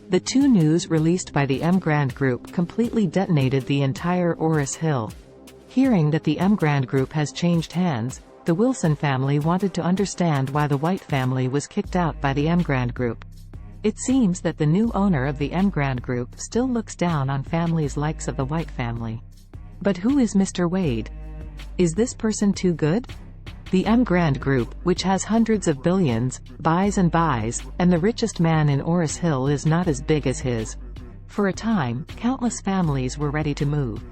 The two news released by the Emgrand Group completely detonated the entire Oris Hill. Hearing that the Emgrand Group has changed hands, the Wilson family wanted to understand why the White family was kicked out by the Emgrand Group. It seems that the new owner of the Emgrand Group still looks down on families likes of the White family. But who is Mr. Wade? Is this person too good? The Emgrand Group, which has hundreds of billions, buys and buys, and the richest man in Oris Hill is not as big as his. For a time, countless families were ready to move.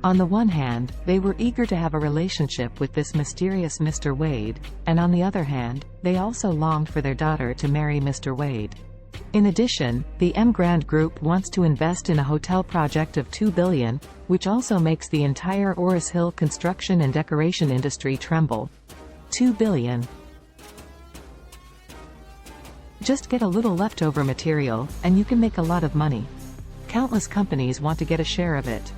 On the one hand, they were eager to have a relationship with this mysterious Mr. Wade, and on the other hand, they also longed for their daughter to marry Mr. Wade. In addition, the Emgrand Group wants to invest in a hotel project of $2 billion, which also makes the entire Oris Hill construction and decoration industry tremble. $2 billion. Just get a little leftover material, and you can make a lot of money. Countless companies want to get a share of it.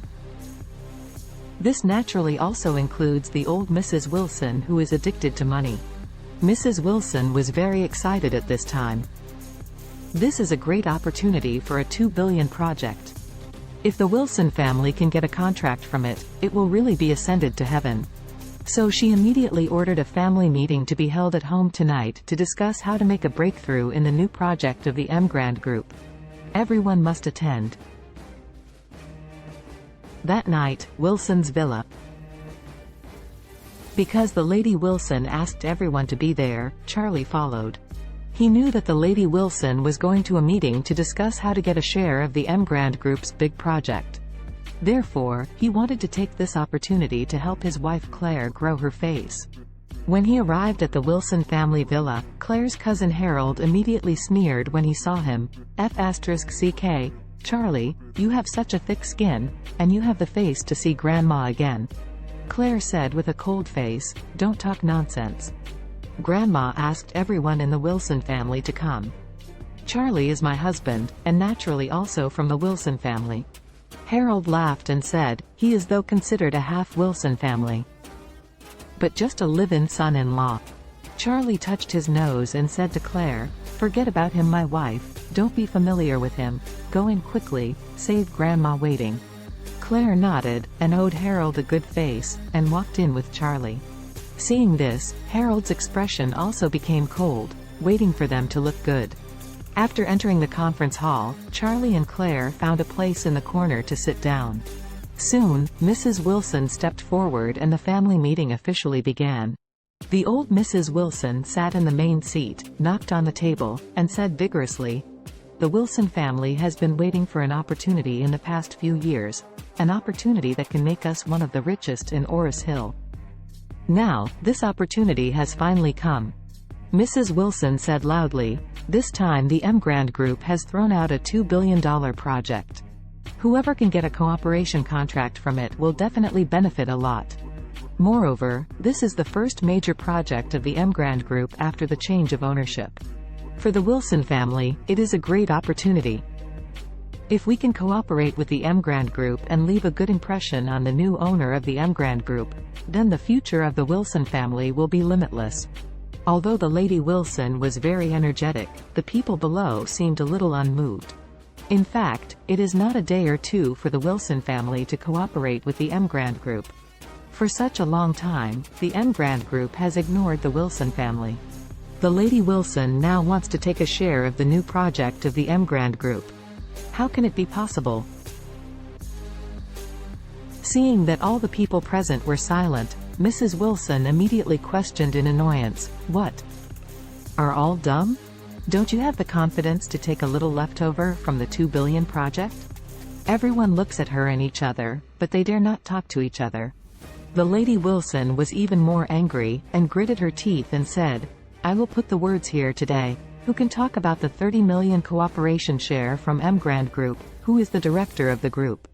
This naturally also includes the old Mrs. Wilson, who is addicted to money. Mrs. Wilson was very excited at this time. This is a great opportunity for a $2 billion project. If the Wilson family can get a contract from it, it will really be ascended to heaven. So she immediately ordered a family meeting to be held at home tonight to discuss how to make a breakthrough in the new project of the Emgrand Group. Everyone must attend. That night, Wilson's villa. Because the Lady Wilson asked everyone to be there, Charlie followed. He knew that the Lady Wilson was going to a meeting to discuss how to get a share of the Emgrand Group's big project. Therefore, he wanted to take this opportunity to help his wife Claire grow her face. When he arrived at the Wilson family villa, Claire's cousin Harold immediately sneered when he saw him. F***ck, Charlie, you have such a thick skin, and you have the face to see Grandma again. Claire said with a cold face, "Don't talk nonsense." Grandma asked everyone in the Wilson family to come. Charlie is my husband, and naturally also from the Wilson family. Harold laughed and said, he is though considered a half Wilson family. But just a live-in son-in-law. Charlie touched his nose and said to Claire, forget about him, my wife, don't be familiar with him, go in quickly, save Grandma waiting. Claire nodded, and owed Harold a good face, and walked in with Charlie. Seeing this, Harold's expression also became cold, waiting for them to look good. After entering the conference hall, Charlie and Claire found a place in the corner to sit down. Soon, Mrs. Wilson stepped forward and the family meeting officially began. The old Mrs. Wilson sat in the main seat, knocked on the table, and said vigorously, "The Wilson family has been waiting for an opportunity in the past few years, an opportunity that can make us one of the richest in Oris Hill. Now, this opportunity has finally come." Mrs. Wilson said loudly, "This time the Emgrand Group has thrown out a $2 billion project. Whoever can get a cooperation contract from it will definitely benefit a lot. Moreover, this is the first major project of the Emgrand Group after the change of ownership. For the Wilson family, it is a great opportunity. If we can cooperate with the Emgrand Group and leave a good impression on the new owner of the Emgrand Group, then the future of the Wilson family will be limitless." Although the Lady Wilson was very energetic, the people below seemed a little unmoved. In fact, it is not a day or two for the Wilson family to cooperate with the Emgrand Group. For such a long time, the Emgrand Group has ignored the Wilson family. The Lady Wilson now wants to take a share of the new project of the Emgrand Group. How can it be possible? Seeing that all the people present were silent, Mrs. Wilson immediately questioned in annoyance, "What? Are all dumb? Don't you have the confidence to take a little leftover from the $2 billion project?" Everyone looks at her and each other, but they dare not talk to each other. The Lady Wilson was even more angry, and gritted her teeth and said, "I will put the words here today. Who can talk about the $30 million cooperation share from Emgrand Group? Who is the director of the group?"